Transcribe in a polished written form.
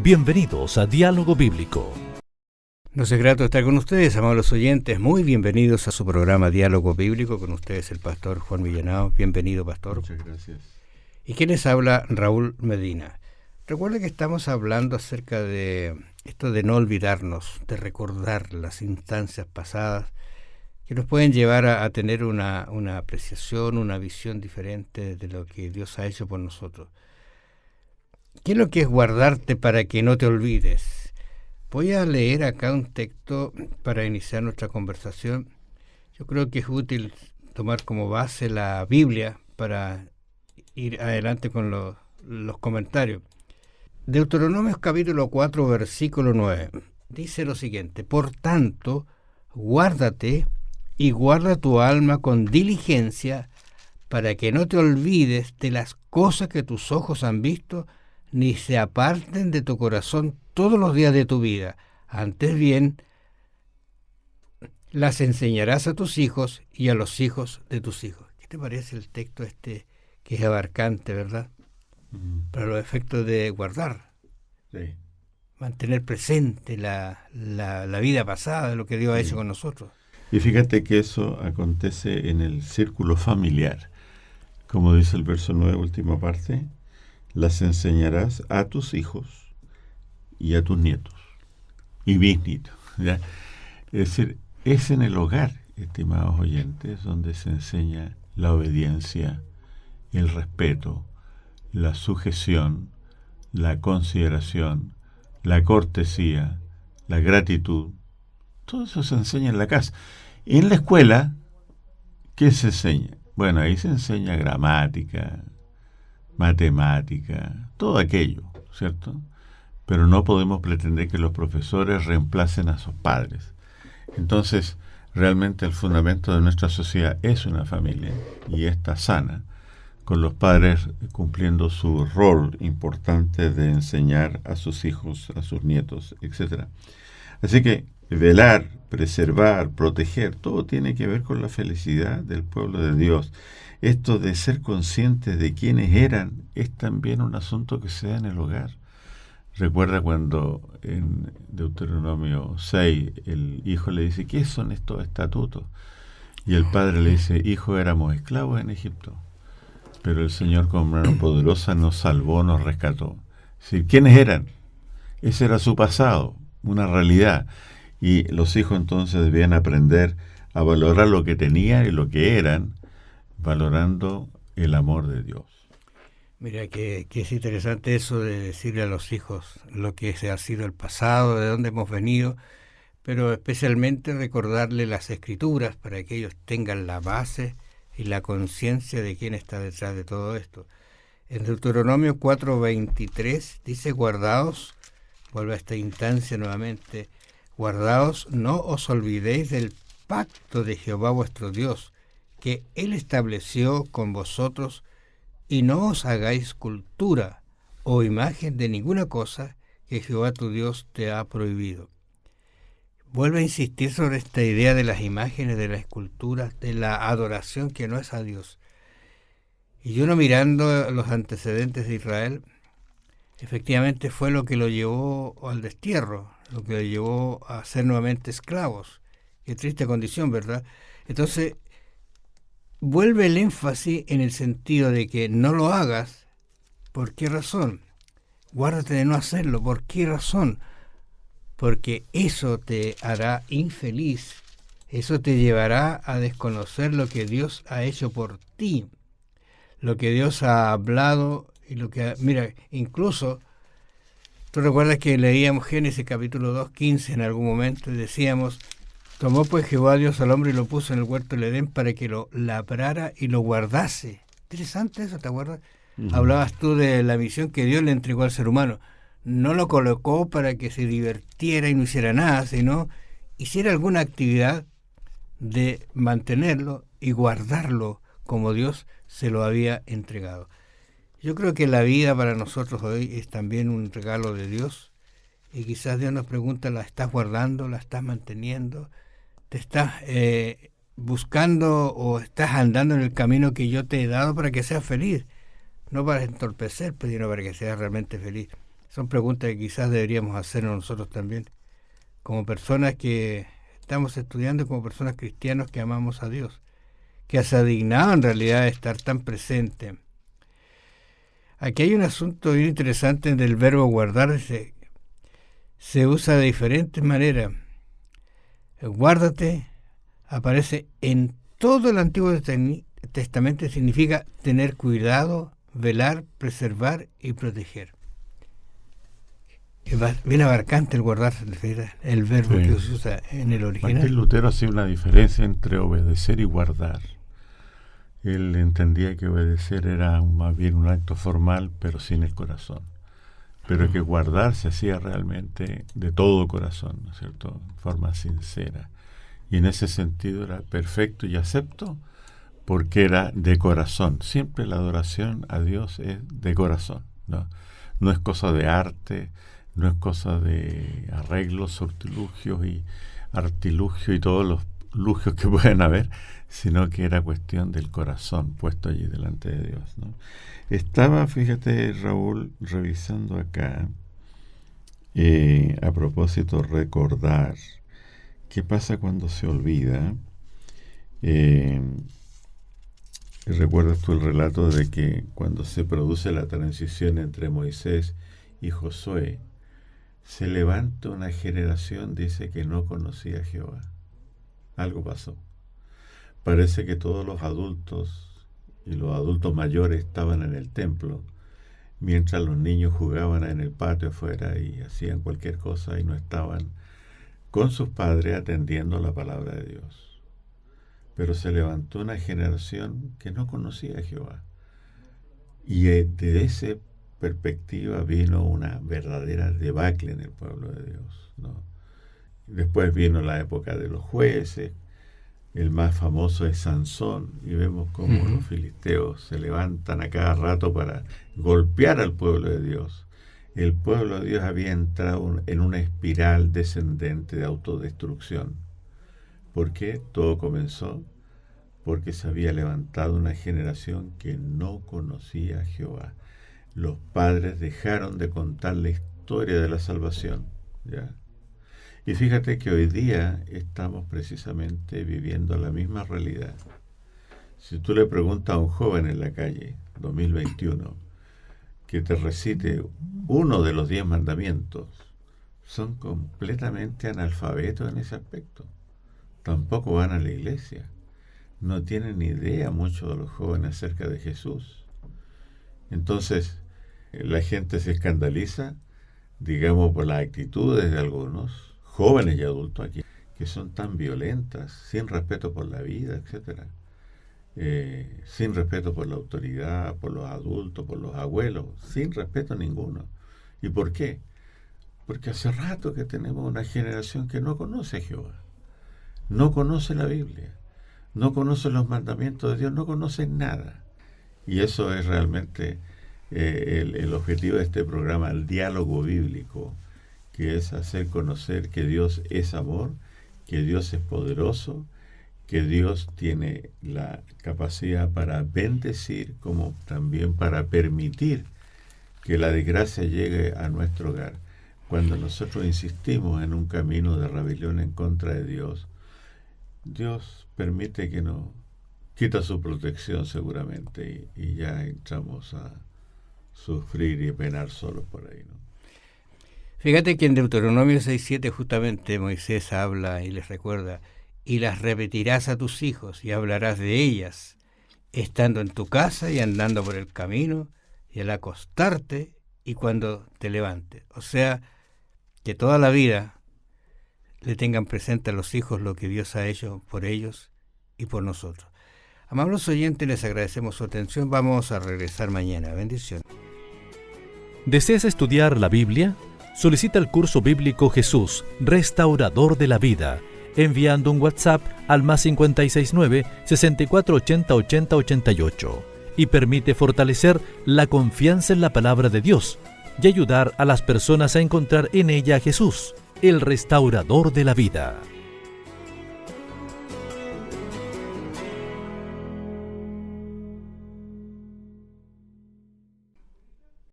Bienvenidos a Diálogo Bíblico. Nos es grato estar con ustedes, amables oyentes. Muy bienvenidos a su programa Diálogo Bíblico. Con ustedes el pastor Juan Villanao. Bienvenido, pastor. Muchas gracias. ¿Y quién les habla? Raúl Medina. Recuerda que estamos hablando acerca de esto de no olvidarnos, de recordar las instancias pasadas que nos pueden llevar a tener una apreciación, una visión diferente de lo que Dios ha hecho por nosotros. ¿Qué es lo que es guardarte para que no te olvides? Voy a leer acá un texto para iniciar nuestra conversación. Yo creo que es útil tomar como base la Biblia para ir adelante con los comentarios. Deuteronomio capítulo 4, versículo 9. Dice lo siguiente: Por tanto, guárdate y guarda tu alma con diligencia para que no te olvides de las cosas que tus ojos han visto, ni se aparten de tu corazón todos los días de tu vida. Antes bien, las enseñarás a tus hijos y a los hijos de tus hijos. ¿Qué te parece el texto que es abarcante, verdad? Para los efectos de guardar. Sí. Mantener presente la vida pasada, de lo que Dios ha hecho con nosotros. Y fíjate que eso acontece en el círculo familiar. Como dice el verso 9, última parte, las enseñarás a tus hijos y a tus nietos y bisnietos, ¿ya? Es decir, es en el hogar, estimados oyentes, donde se enseña la obediencia, el respeto, la sujeción, la consideración, la cortesía, la gratitud. Todo eso se enseña en la casa. Y en la escuela, ¿qué se enseña? Bueno, ahí se enseña gramática, matemática, todo aquello, ¿cierto? Pero no podemos pretender que los profesores reemplacen a sus padres. Entonces, realmente el fundamento de nuestra sociedad es una familia, y está sana, con los padres cumpliendo su rol importante de enseñar a sus hijos, a sus nietos, etc. Así que velar, preservar, proteger, todo tiene que ver con la felicidad del pueblo de Dios. Esto de ser conscientes de quiénes eran es también un asunto que se da en el hogar. Recuerda cuando en Deuteronomio 6 el hijo le dice: ¿qué son estos estatutos? Y el padre le dice: hijo, éramos esclavos en Egipto, pero el Señor con mano poderosa nos salvó, nos rescató. Es decir, ¿quiénes eran? Ese era su pasado, una realidad. Y los hijos entonces debían aprender a valorar lo que tenían y lo que eran, valorando el amor de Dios. Mira que es interesante eso de decirle a los hijos lo que ha sido el pasado, de dónde hemos venido, pero especialmente recordarle las Escrituras para que ellos tengan la base y la conciencia de quién está detrás de todo esto. En Deuteronomio 4:23 dice: guardaos, vuelve a esta instancia nuevamente, guardaos, no os olvidéis del pacto de Jehová vuestro Dios, que Él estableció con vosotros, y no os hagáis cultura o imagen de ninguna cosa que Jehová tu Dios te ha prohibido. Vuelve a insistir sobre esta idea de las imágenes, de las esculturas, de la adoración que no es a Dios. Y uno mirando los antecedentes de Israel, efectivamente fue lo que lo llevó al destierro, lo que lo llevó a ser nuevamente esclavos. Qué triste condición, ¿verdad? Entonces, vuelve el énfasis en el sentido de que no lo hagas. ¿Por qué razón? Guárdate de no hacerlo. ¿Por qué razón? Porque eso te hará infeliz. Eso te llevará a desconocer lo que Dios ha hecho por ti, lo que Dios ha hablado y lo que... Mira, incluso, tú recuerdas que leíamos Génesis capítulo 2:15 en algún momento y decíamos: tomó pues Jehová Dios al hombre y lo puso en el huerto del Edén para que lo labrara y lo guardase. Interesante eso, ¿te acuerdas? Hablabas tú de la misión que Dios le entregó al ser humano. No lo colocó para que se divirtiera y no hiciera nada, sino hiciera alguna actividad de mantenerlo y guardarlo como Dios se lo había entregado. Yo creo que la vida para nosotros hoy es también un regalo de Dios, y quizás Dios nos pregunta: ¿la estás guardando? ¿La estás manteniendo? ¿Te estás buscando o estás andando en el camino que yo te he dado para que seas feliz? No para entorpecer, sino para que seas realmente feliz. Son preguntas que quizás deberíamos hacernos nosotros también, como personas que estamos estudiando, como personas cristianos que amamos a Dios, que se ha dignado en realidad de estar tan presente. Aquí hay un asunto bien interesante del verbo guardar. Se usa de diferentes maneras. Guárdate aparece en todo el Antiguo Testamento, significa tener cuidado, velar, preservar y proteger. Es bien abarcante el guardarse, el verbo que se usa en el original. Martín Lutero hacía una diferencia entre obedecer y guardar. Él entendía que obedecer era más bien un acto formal, pero sin el corazón. Pero que guardar se hacía realmente de todo corazón, ¿no es cierto?, en forma sincera. Y en ese sentido era perfecto y acepto, porque era de corazón. Siempre la adoración a Dios es de corazón, ¿no? No es cosa de arte, no es cosa de arreglos, sortilugios y artilugios y todos los lugios que pueden haber, sino que era cuestión del corazón puesto allí delante de Dios, ¿no? Estaba, fíjate, Raúl, revisando acá, a propósito, recordar qué pasa cuando se olvida. ¿Recuerdas tú el relato de que cuando se produce la transición entre Moisés y Josué, se levanta una generación, dice, que no conocía a Jehová? Algo pasó. Parece que todos los adultos y los adultos mayores estaban en el templo, mientras los niños jugaban en el patio afuera y hacían cualquier cosa y no estaban con sus padres atendiendo la palabra de Dios. Pero se levantó una generación que no conocía a Jehová. Y de esa perspectiva vino una verdadera debacle en el pueblo de Dios, ¿no? Después vino la época de los jueces. El más famoso es Sansón, y vemos cómo los filisteos se levantan a cada rato para golpear al pueblo de Dios. El pueblo de Dios había entrado en una espiral descendente de autodestrucción. ¿Por qué? Todo comenzó porque se había levantado una generación que no conocía a Jehová. Los padres dejaron de contar la historia de la salvación, ¿ya? Y fíjate que hoy día estamos precisamente viviendo la misma realidad. Si tú le preguntas a un joven en la calle, 2021, que te recite uno de los 10 mandamientos, son completamente analfabetos en ese aspecto. Tampoco van a la iglesia. No tienen ni idea muchos de los jóvenes acerca de Jesús. Entonces, la gente se escandaliza, digamos, por las actitudes de algunos jóvenes y adultos aquí, que son tan violentas, sin respeto por la vida, etcétera, sin respeto por la autoridad, por los adultos, por los abuelos, sin respeto ninguno. ¿Y por qué? Porque hace rato que tenemos una generación que no conoce a Jehová, no conoce la Biblia, no conoce los mandamientos de Dios, no conoce nada. Y eso es realmente el objetivo de este programa, el diálogo bíblico, que es hacer conocer que Dios es amor, que Dios es poderoso, que Dios tiene la capacidad para bendecir como también para permitir que la desgracia llegue a nuestro hogar. Cuando nosotros insistimos en un camino de rebelión en contra de Dios, Dios permite que nos quita su protección seguramente y ya entramos a sufrir y penar solos por ahí, ¿no? Fíjate que en Deuteronomio 6:7 justamente Moisés habla y les recuerda: y las repetirás a tus hijos y hablarás de ellas, estando en tu casa y andando por el camino y al acostarte y cuando te levantes. O sea, que toda la vida le tengan presente a los hijos lo que Dios ha hecho por ellos y por nosotros. Amables oyentes, les agradecemos su atención. Vamos a regresar mañana. Bendiciones. ¿Deseas estudiar la Biblia? Solicita el curso bíblico Jesús, Restaurador de la Vida, enviando un WhatsApp al +569 6480 8088 y permite fortalecer la confianza en la palabra de Dios y ayudar a las personas a encontrar en ella a Jesús, el Restaurador de la Vida.